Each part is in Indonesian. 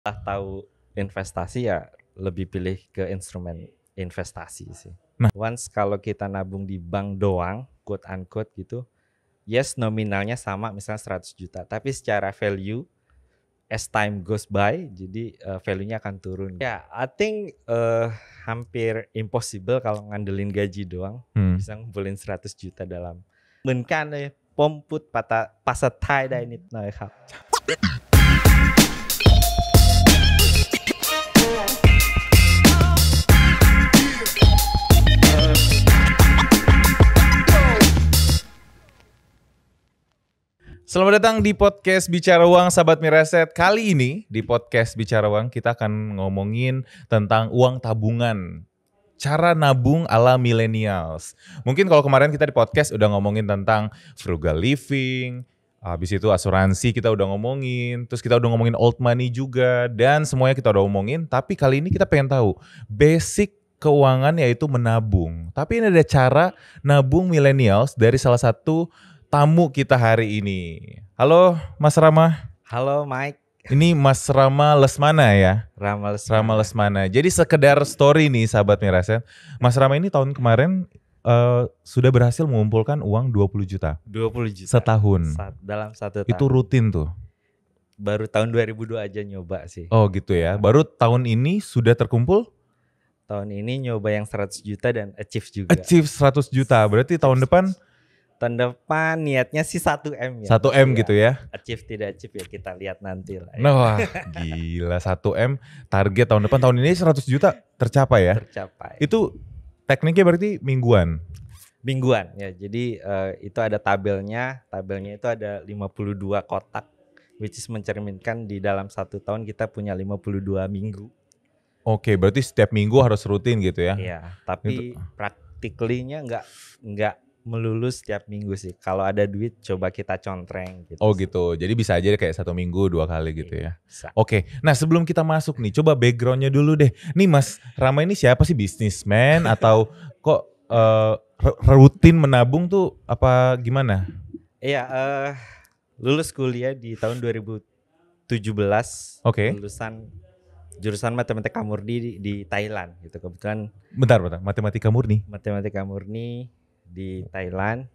Setelah tahu investasi ya lebih pilih ke instrumen investasi sih. Once kalau kita nabung di bank doang, quote unquote gitu, yes nominalnya sama misalnya 100 juta, tapi secara value as time goes by, jadi value-nya akan turun. Ya, I think hampir impossible kalau ngandelin gaji doang bisa ngumpulin 100 juta dalam. เหมือนกันเลยผมพูดภาษาไทยได้นิดหน่อยครับ Selamat datang di podcast Bicara Uang Sahabat Miraset. Kali ini di podcast Bicara Uang kita akan ngomongin tentang uang tabungan. Cara nabung ala millennials. Mungkin kalau kemarin kita di podcast udah ngomongin tentang frugal living, habis itu asuransi kita udah ngomongin, terus kita udah ngomongin old money juga, dan semuanya kita udah ngomongin. Tapi kali ini kita pengen tahu basic keuangan yaitu menabung. Tapi ini ada cara nabung millennials dari salah satu tamu kita hari ini. Halo Mas Rama. Halo Mike. Ini Mas Rama Lesmana ya? Rama Lesmana. Jadi sekedar story nih sahabat Miraset. Mas Rama ini tahun kemarin sudah berhasil mengumpulkan uang 20 juta. 20 juta. Setahun. Dalam 1 tahun. Itu rutin tuh? Baru tahun 2002 aja nyoba sih. Oh gitu ya. Baru tahun ini sudah terkumpul? Tahun ini nyoba yang 100 juta dan achieve juga. Achieve 100 juta. Berarti tahun depan? Tahun depan niatnya sih 1M ya. 1M gitu ya. Achieve tidak achieve ya kita lihat nanti lah ya. Nah wah, gila 1M target tahun depan. Tahun ini 100 juta tercapai ya? Tercapai. Itu tekniknya berarti mingguan? Mingguan ya. Jadi itu ada tabelnya. Tabelnya itu ada 52 kotak. Which is mencerminkan di dalam 1 tahun kita punya 52 minggu. Oke, berarti setiap minggu harus rutin gitu ya? Iya, tapi practically-nya enggak melulu setiap minggu sih. Kalau ada duit coba kita contreng gitu. Oh gitu. Jadi bisa aja kayak 1 minggu 2 kali gitu ya. Bisa. Oke. Nah sebelum kita masuk nih, coba backgroundnya dulu deh. Nih Mas Rama ini siapa sih, bisnismen atau kok rutin menabung tuh apa gimana? Iya, lulus kuliah di tahun 2017. Oke. Lulusan jurusan matematika murni di Thailand gitu. Kebetulan Bentar. Matematika murni di Thailand,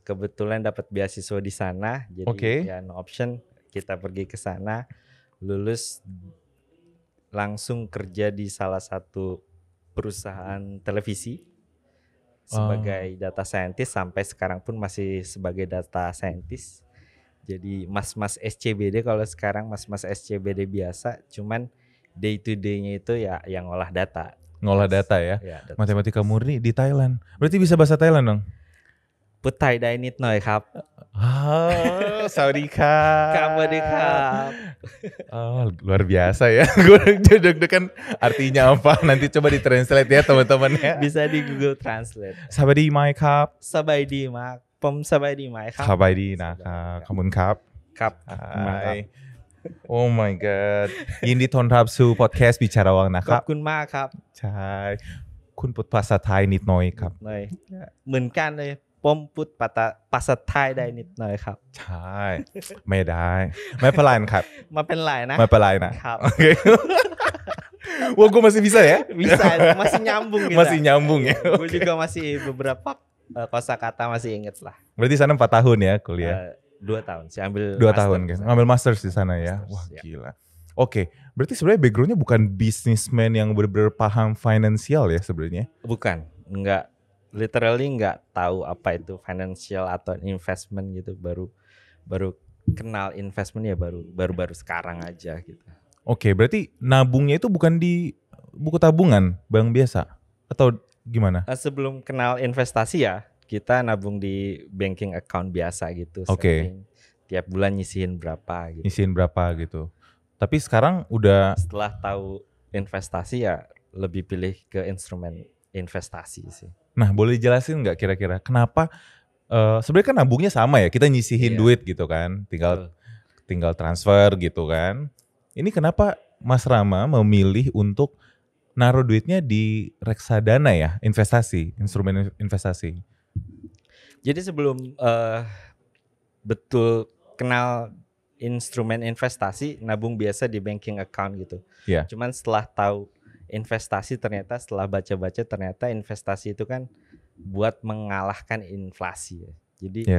kebetulan dapat beasiswa di sana, jadi ya no option kita pergi ke sana, lulus langsung kerja di salah satu perusahaan televisi sebagai data scientist, sampai sekarang pun masih sebagai data scientist. Jadi mas-mas SCBD, kalau sekarang mas-mas SCBD biasa, cuman day to day-nya itu ya yang ngolah data. Ngolah data ya, data matematika murni di Thailand. Berarti bisa bahasa Thailand dong? พูดไทยได้นิดหน่อยครับ Sawadika. Sawadikap. Oh, luar biasa ya. Gue deg-degan artinya apa. Nanti coba ditranslate ya teman-temannya. Bisa di Google Translate. Sabadi mai kap. สบายดีมากผมสบายดีไหมครับ Sabadiนะครับขอบคุณครับ ครับ Hai. Oh my god ยินดีต้อนรับสู่ podcast บิชาระวังนะค ขอ รั บบ คุณมากครับ ใช่คุณพูดภาษาไทยนิดหน่อยครับ เลยเหมือนกันเลยผมพูดภาษาไทยได้นิดหน่อยครับ ใช่ไม่ได้ไม่เป็นไรนะครับ มาเป็นไรนะ ไม่เป็นไรนะครับ Oke. Wah gue masih bisa ya? Bisa, masih nyambung kita. Masih nyambung ya. Gue juga masih beberapa kosakata masih inget lah. Berarti sana 4 tahun ya kuliah? 2 tahun sih, ambil 2 tahun kan? Ngambil masters di sana ya? Masters, Wah ya. gila. Oke, berarti sebenarnya backgroundnya bukan businessman yang benar-benar paham finansial ya sebenarnya? Bukan, enggak, literally enggak tahu apa itu financial atau investment gitu. Baru kenal investment ya baru sekarang aja gitu. Oke, berarti nabungnya itu bukan di buku tabungan bank biasa atau gimana? Sebelum kenal investasi ya kita nabung di banking account biasa gitu. Oke. Saving, tiap bulan nyisihin berapa gitu. Nyisihin berapa gitu. Tapi sekarang udah Setelah tahu investasi ya lebih pilih ke instrumen investasi sih. Nah, boleh jelasin nggak kira-kira kenapa sebenarnya kan nabungnya sama ya, kita nyisihin duit gitu kan, tinggal transfer gitu kan. Ini kenapa Mas Rama memilih untuk naruh duitnya di reksadana ya, investasi, instrumen investasi? Jadi sebelum betul kenal instrumen investasi, nabung biasa di banking account gitu. Iya. Cuman setelah tahu investasi, ternyata setelah baca-baca ternyata investasi itu kan buat mengalahkan inflasi ya. Jadi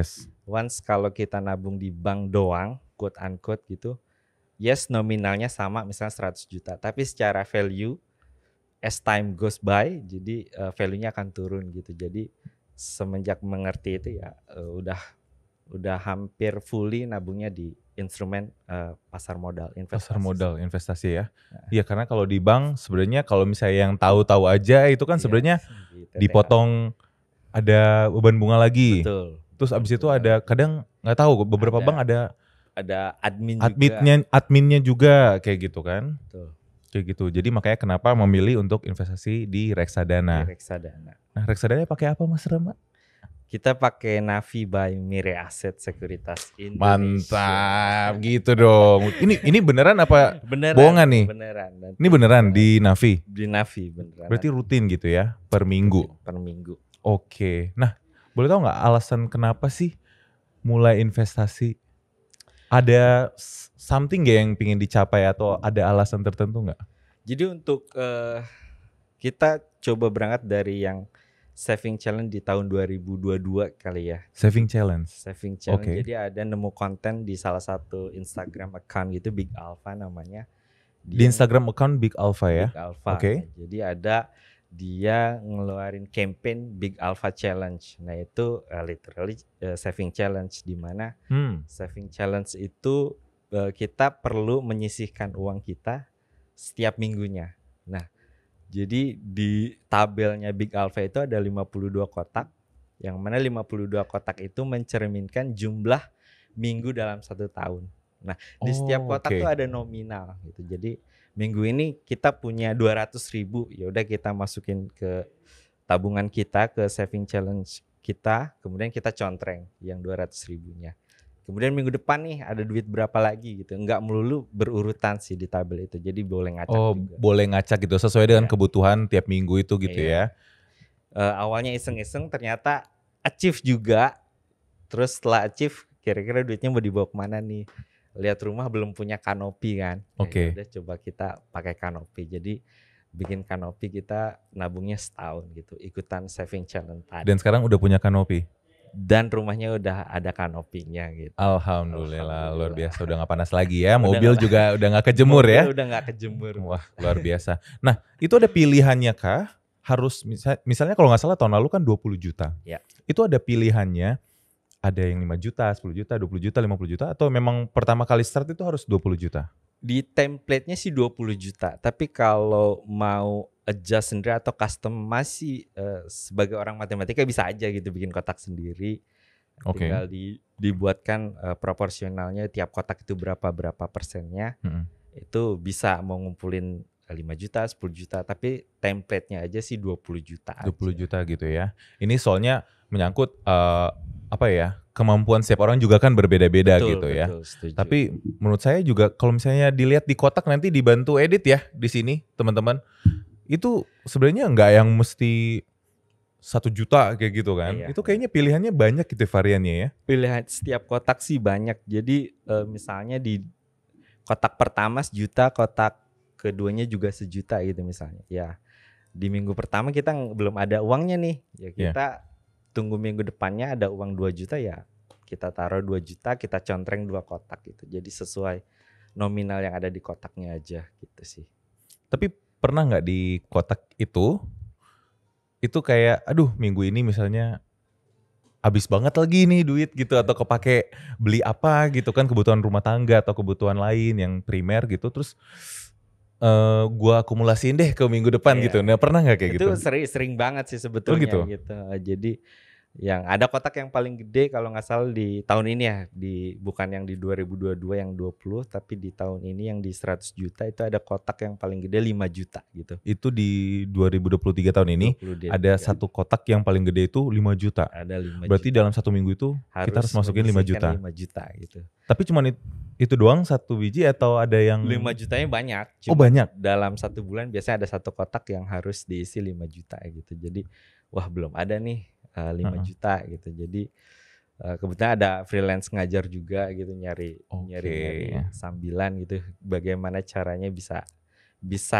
once kalau kita nabung di bank doang, quote unquote gitu, yes nominalnya sama misalnya 100 juta, tapi secara value as time goes by, jadi value-nya akan turun gitu. Jadi semenjak mengerti itu ya udah hampir fully nabungnya di instrumen pasar modal investasi. Pasar modal investasi ya. Iya, karena kalau di bank sebenarnya kalau misalnya yang tahu-tahu aja itu kan sebenarnya dipotong ada beban bunga lagi. Betul. Terus abis itu ada kadang nggak tahu beberapa bank ada adminnya juga kayak gitu kan. Betul. Kayak gitu. Jadi makanya kenapa memilih untuk investasi di reksadana. Nah, reksadana pakai apa Mas Rama? Kita pakai Navi by Mirae Asset Sekuritas Indonesia. Mantap, gitu dong. Ini beneran apa bohongan nih? Beneran. Ini beneran di Navi? Di Navi beneran. Berarti rutin gitu ya, per minggu? Per minggu. Oke. Nah, boleh tahu nggak alasan kenapa sih mulai investasi? Ada something gak yang pingin dicapai atau ada alasan tertentu nggak? Jadi untuk kita coba berangkat dari yang saving challenge di tahun 2022 kali ya. Saving challenge. Okay. Jadi ada nemu konten di salah satu Instagram account gitu, Big Alpha namanya. Di Instagram account Big Alpha ya? Big Alpha. Okay. Jadi ada dia ngeluarin campaign Big Alpha Challenge. Nah itu literally saving challenge, di mana saving challenge itu kita perlu menyisihkan uang kita setiap minggunya. Nah, jadi di tabelnya Big Alpha itu ada 52 kotak, yang mana 52 kotak itu mencerminkan jumlah minggu dalam 1 tahun. Nah, di setiap kotak tuh ada nominal gitu. Jadi minggu ini kita punya 200.000, ya udah kita masukin ke tabungan kita, ke saving challenge kita, kemudian kita contreng yang 200.000-nya. Kemudian minggu depan nih ada duit berapa lagi gitu. Enggak melulu berurutan sih di tabel itu. Jadi boleh ngacak juga. Boleh ngacak gitu sesuai dengan kebutuhan tiap minggu itu gitu ya. Awalnya iseng-iseng ternyata achieve juga. Terus setelah achieve kira-kira duitnya mau dibawa kemana nih. Lihat rumah belum punya kanopi kan. Oke. Udah coba kita pakai kanopi. Jadi bikin kanopi, kita nabungnya setahun gitu. Ikutan saving challenge tadi. Dan sekarang udah punya kanopi? Dan rumahnya udah ada kanopinya gitu. Alhamdulillah, luar biasa, udah gak panas lagi ya. Mobil juga udah gak kejemur ya. Udah gak kejemur. Wah, luar biasa. Nah, itu ada pilihannya kah? Harus misalnya kalau gak salah tahun lalu kan 20 juta. Ya. Itu ada pilihannya, ada yang 5 juta, 10 juta, 20 juta, 50 juta, atau memang pertama kali start itu harus 20 juta? Di template-nya sih 20 juta, tapi kalau mau adjust sendiri atau custom masih sebagai orang matematika bisa aja gitu bikin kotak sendiri. Tinggal dibuatkan proporsionalnya tiap kotak itu berapa persennya. Itu bisa mau ngumpulin 5 juta, 10 juta, tapi template-nya aja sih 20 juta 20 aja. juta gitu ya. Ini soalnya menyangkut kemampuan setiap orang juga kan berbeda-beda gitu ya. Setuju. Tapi menurut saya juga kalau misalnya dilihat di kotak nanti dibantu edit ya di sini teman-teman. Itu sebenarnya nggak yang mesti 1 juta kayak gitu kan. Itu kayaknya pilihannya banyak gitu variannya ya. Pilihan setiap kotak sih banyak. Jadi misalnya di kotak pertama 1 juta, kotak keduanya juga 1 juta gitu misalnya. Ya di minggu pertama kita belum ada uangnya nih. Ya kita tunggu minggu depannya ada uang 2 juta ya. Kita taruh 2 juta, kita contreng 2 kotak gitu. Jadi sesuai nominal yang ada di kotaknya aja gitu sih. Tapi pernah nggak di kotak itu kayak aduh minggu ini misalnya habis banget lagi nih duit gitu, atau kepake beli apa gitu kan, kebutuhan rumah tangga atau kebutuhan lain yang primer gitu, terus gua akumulasiin deh ke minggu depan gitu. Nah pernah nggak kayak itu gitu? Itu sering banget sih sebetulnya gitu. Jadi yang ada kotak yang paling gede kalau nggak salah di tahun ini ya, bukan yang di 2022 yang 20, tapi di tahun ini yang di 100 juta itu ada kotak yang paling gede 5 juta gitu. Itu di 2023 tahun ini ada satu kotak yang paling gede itu 5 juta. Ada 5 Berarti juta. dalam satu minggu itu kita harus masukin 5 juta. 5 juta gitu. Tapi cuma itu doang satu biji atau ada yang 5 jutanya banyak. Banyak. Dalam 1 bulan biasanya ada satu kotak yang harus diisi 5 juta gitu. Jadi wah belum ada nih 5 juta gitu. Jadi Kebetulan ada freelance ngajar juga gitu, nyari Oke. sambilan gitu. Bagaimana caranya bisa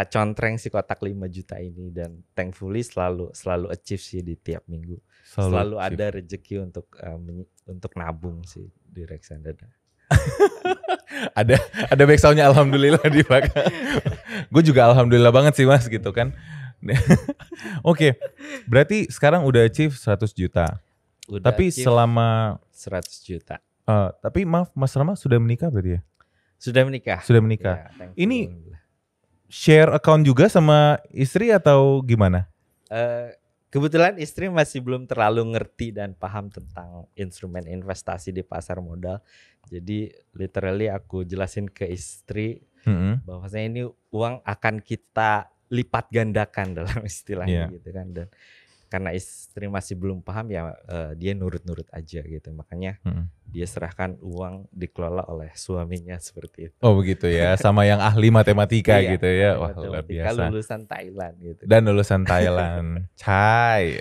contreng si kotak 5 juta ini, dan thankfully selalu achieve sih di tiap minggu. Selalu achieve. ada rezeki untuk nabung sih di reksadana. ada backsoundnya alhamdulillah di belakang. Gue juga alhamdulillah banget sih Mas gitu kan. Oke, berarti sekarang udah achieve 100 juta. Tapi selama 100 juta. Tapi maaf Mas Rama sudah menikah berarti ya? Sudah menikah. Ya, ini share account juga sama istri atau gimana? Kebetulan istri masih belum terlalu ngerti dan paham tentang instrumen investasi di pasar modal. Jadi literally aku jelasin ke istri bahwasanya ini uang akan kita lipat gandakan dalam istilahnya gitu kan. Dan karena istri masih belum paham ya dia nurut-nurut aja gitu. Makanya dia serahkan uang dikelola oleh suaminya seperti itu. Oh begitu ya, sama yang ahli matematika gitu ya. Wah luar biasa. Lulusan Thailand gitu. Dan lulusan Thailand. Cai.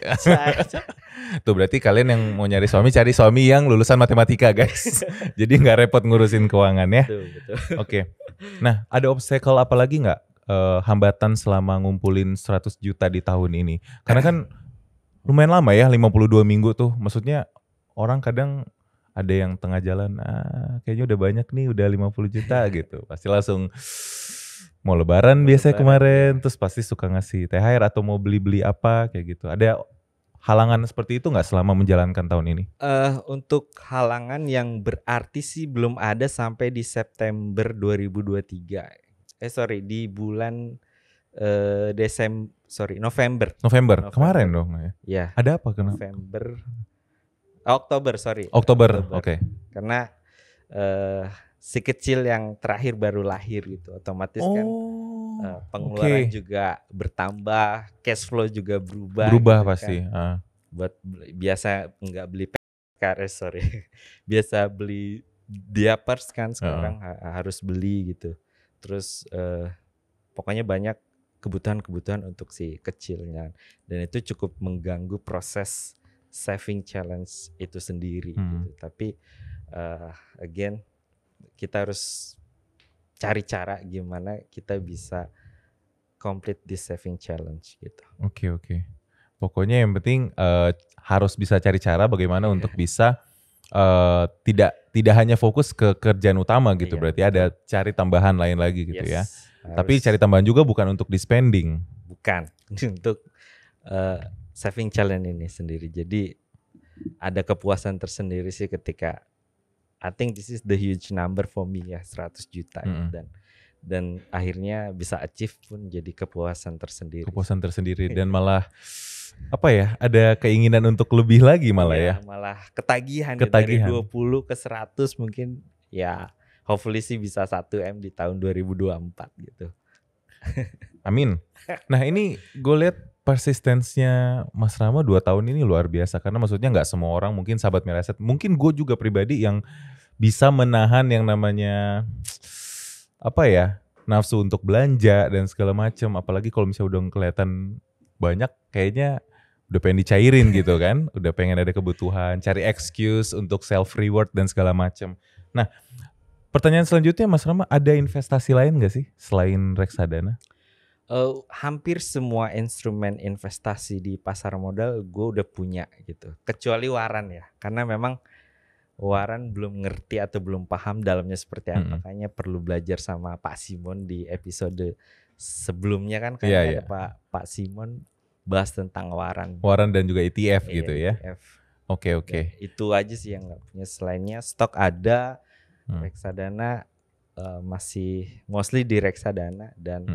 Tuh berarti kalian yang mau nyari suami, cari suami yang lulusan matematika guys. Jadi gak repot ngurusin keuangan ya. Betul. Oke. Nah ada obstacle apa lagi gak? Hambatan selama ngumpulin 100 juta di tahun ini? Karena kan lumayan lama ya, 52 minggu tuh. Maksudnya orang kadang ada yang tengah jalan, kayaknya udah banyak nih, udah 50 juta gitu. Pasti langsung mau lebaran biasanya kemarin, terus pasti suka ngasih THR atau mau beli-beli apa kayak gitu. Ada halangan seperti itu gak selama menjalankan tahun ini? Untuk halangan yang berarti sih belum ada sampai di September 2023. Di bulan November kemarin dong ya. Ada apa kenapa? Oktober. Oke. Karena si kecil yang terakhir baru lahir gitu, otomatis kan pengeluaran juga bertambah, cash flow juga berubah gitu pasti kan. Buat biasa nggak beli PKRS biasa beli diapers kan, sekarang harus beli gitu. Terus pokoknya banyak kebutuhan untuk si kecilnya, dan itu cukup mengganggu proses saving challenge itu sendiri gitu. Tapi again kita harus cari cara gimana kita bisa complete this saving challenge gitu. Oke. Pokoknya yang penting harus bisa cari cara bagaimana untuk bisa tidak hanya fokus ke kerjaan utama gitu. Berarti ada cari tambahan lain lagi gitu ya. Tapi cari tambahan juga bukan untuk di spending. Bukan, untuk saving challenge ini sendiri. Jadi ada kepuasan tersendiri sih ketika I think this is the huge number for me ya, 100 juta dan akhirnya bisa achieve pun jadi kepuasan tersendiri. Dan malah ada keinginan untuk lebih lagi malah ya. Malah ketagihan. Dari 20 ke 100 mungkin ya. Hopefully sih bisa 1M di tahun 2024 gitu. Amin. Nah ini gue lihat persistensinya Mas Rama 2 tahun ini luar biasa. Karena maksudnya gak semua orang, mungkin sahabat Miraset, mungkin gue juga pribadi yang bisa menahan yang namanya nafsu untuk belanja dan segala macam. Apalagi kalau misalnya udah kelihatan banyak, kayaknya udah pengen dicairin gitu kan. Udah pengen ada kebutuhan, cari excuse untuk self reward dan segala macam. Nah, pertanyaan selanjutnya Mas Rama, ada investasi lain gak sih selain reksadana? Hampir semua instrumen investasi di pasar modal gue udah punya gitu. Kecuali waran ya, karena memang waran belum ngerti atau belum paham dalamnya seperti apa. Makanya perlu belajar sama Pak Simon di episode sebelumnya kan. Ada Pak Simon bahas tentang waran. Waran dan juga ETF gitu ya. ETF. Oke. Itu aja sih yang gak punya. Selainnya stok ada. Reksadana masih mostly di reksadana, dan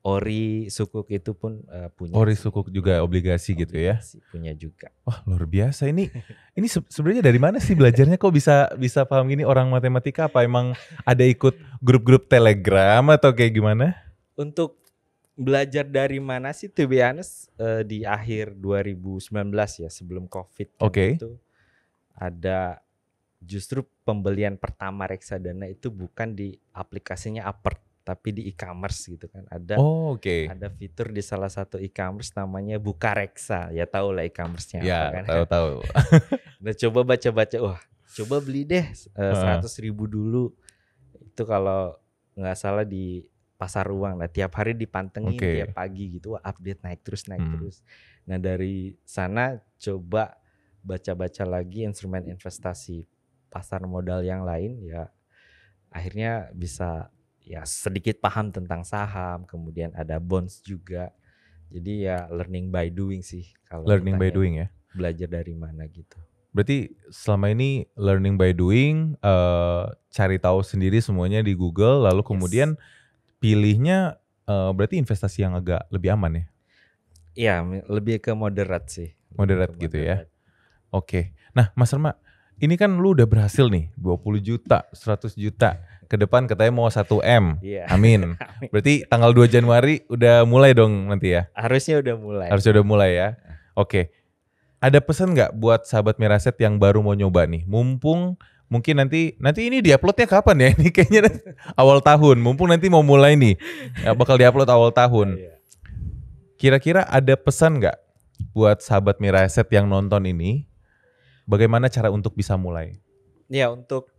ori sukuk itu pun punya. Ori sukuk juga obligasi gitu ya. Punya juga. Wah luar biasa ini sebenarnya dari mana sih belajarnya, kok bisa paham gini orang matematika? Apa emang ada ikut grup-grup Telegram atau kayak gimana? Untuk belajar dari mana sih, to be honest, di akhir 2019 ya, sebelum COVID itu ada. Justru pembelian pertama reksadana itu bukan di aplikasinya Apert, tapi di e-commerce gitu kan. Ada fitur di salah satu e-commerce namanya Bukareksa. Ya tahu lah e-commerce-nya apa kan. Tahu. Nah coba baca-baca, wah coba beli deh 100.000 dulu. Itu kalau nggak salah di pasar uang. Nah tiap hari dipantengin tiap pagi gitu, wah update naik terus. Nah dari sana coba baca-baca lagi instrumen investasi pasar modal yang lain, ya akhirnya bisa ya sedikit paham tentang saham, kemudian ada bonds juga. Jadi ya learning by doing sih. Kalau learning by doing ya. Belajar dari mana gitu. Berarti selama ini learning by doing, cari tahu sendiri semuanya di Google, lalu kemudian pilihnya berarti investasi yang agak lebih aman ya? Iya, lebih ke moderat sih. Moderat gitu ya. Oke. Nah, Mas Rama, ini kan lu udah berhasil nih 20 juta, 100 juta. Ke depan katanya mau 1M. Iya. Amin. Berarti tanggal 2 Januari udah mulai dong nanti ya? Harusnya udah mulai. Harusnya udah mulai ya. Oke. Ada pesan nggak buat sahabat Miraset yang baru mau nyoba nih? Mumpung mungkin nanti ini diuploadnya kapan ya? Ini kayaknya awal tahun. Mumpung nanti mau mulai nih. Bakal diupload awal tahun. Kira-kira ada pesan nggak buat sahabat Miraset yang nonton ini? Bagaimana cara untuk bisa mulai? Ya untuk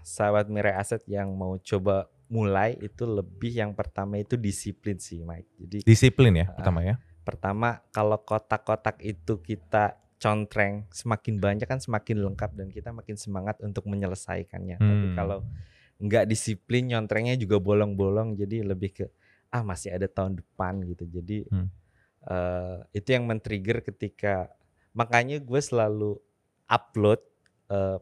sahabat Mirai Aset yang mau coba mulai itu lebih yang pertama itu disiplin sih Mike. Jadi disiplin ya pertama ya. Pertama kalau kotak-kotak itu kita contreng semakin banyak kan semakin lengkap dan kita makin semangat untuk menyelesaikannya. Tapi kalau nggak disiplin nyontrengnya juga bolong-bolong jadi lebih ke masih ada tahun depan gitu. Jadi itu yang men-trigger ketika makanya gue selalu upload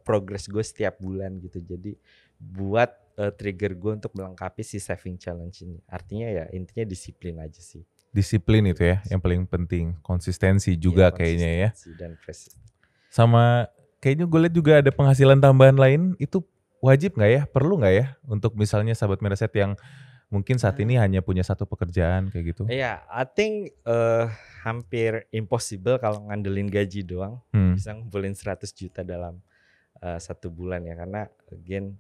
progress gue setiap bulan gitu. Jadi buat trigger gue untuk melengkapi si saving challenge ini. Artinya ya intinya disiplin aja sih. Disiplin itu ya yang paling penting. Konsistensi juga kayaknya ya. Dan sama kayaknya gue lihat juga ada penghasilan tambahan lain. Itu wajib gak ya? Perlu gak ya? Untuk misalnya sahabat Miraset yang mungkin saat ini hanya punya satu pekerjaan kayak gitu. Iya, I think hampir impossible kalau ngandelin gaji doang bisa ngumpulin 100 juta dalam 1 bulan ya. Karena again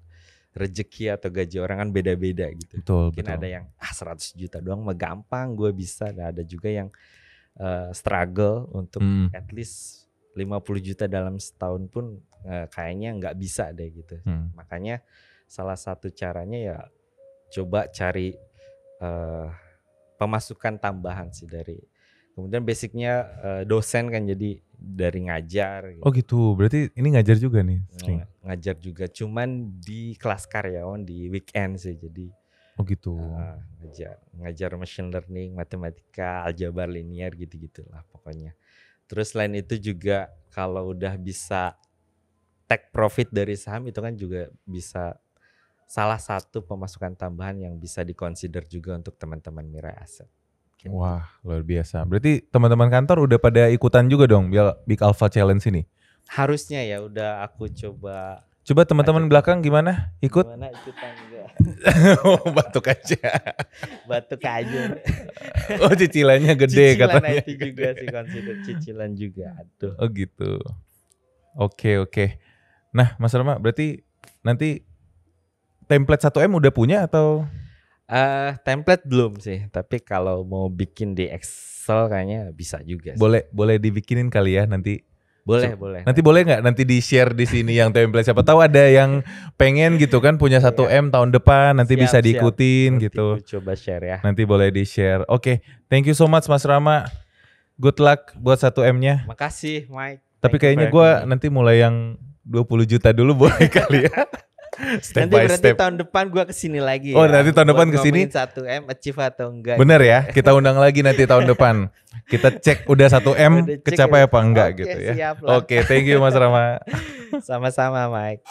rezeki atau gaji orang kan beda-beda gitu. Mungkin ada yang 100 juta doang mah gampang gue bisa. Nah, ada juga yang struggle untuk at least 50 juta dalam setahun pun kayaknya nggak bisa deh gitu. Makanya salah satu caranya ya coba cari pemasukan tambahan sih dari. Kemudian basicnya dosen kan jadi dari ngajar. Gitu. Oh gitu, berarti ini ngajar juga nih? Ngajar juga, cuman di kelas karyawan di weekend sih jadi. Oh gitu. Ngajar machine learning, matematika, aljabar linear gitu-gitulah pokoknya. Terus selain itu juga kalau udah bisa take profit dari saham itu kan juga bisa salah satu pemasukan tambahan yang bisa dikonsider juga untuk teman-teman Mirai Aset. Wah, luar biasa. Berarti teman-teman kantor udah pada ikutan juga dong Big Alpha Challenge ini? Harusnya ya, udah aku coba. Coba teman-teman belakang gimana? Ikut? Gimana ikutan enggak? Oh, batuk aja. Batuk aja. Oh, cicilannya gede cicilan katanya. Cicilan itu juga sih consider cicilan juga. Aduh. Oh gitu. Oke. Nah, Mas Rama, berarti nanti template 1M udah punya atau? Template belum sih, tapi kalau mau bikin di Excel kayaknya bisa juga sih. Boleh dibikinin kali ya nanti. Boleh. Nanti boleh nggak nanti di share di sini yang template, siapa tahu ada yang pengen gitu kan punya 1M tahun depan nanti bisa diikutin nanti gitu. Coba share ya. Nanti boleh di share. Oke, thank you so much Mas Rama. Good luck buat 1M-nya. Makasih Mike. Tapi kayaknya gue nanti mulai yang 20 juta dulu boleh kali ya. Step nanti by berarti step. tahun depan gue kesini lagi. Oh nanti tahun depan kesini 1M achieve atau enggak. Bener ya, kita undang lagi nanti tahun depan. Kita cek udah 1M kecapai apa enggak gitu ya. Siap Oke, thank you Mas Rama. Sama-sama Mike.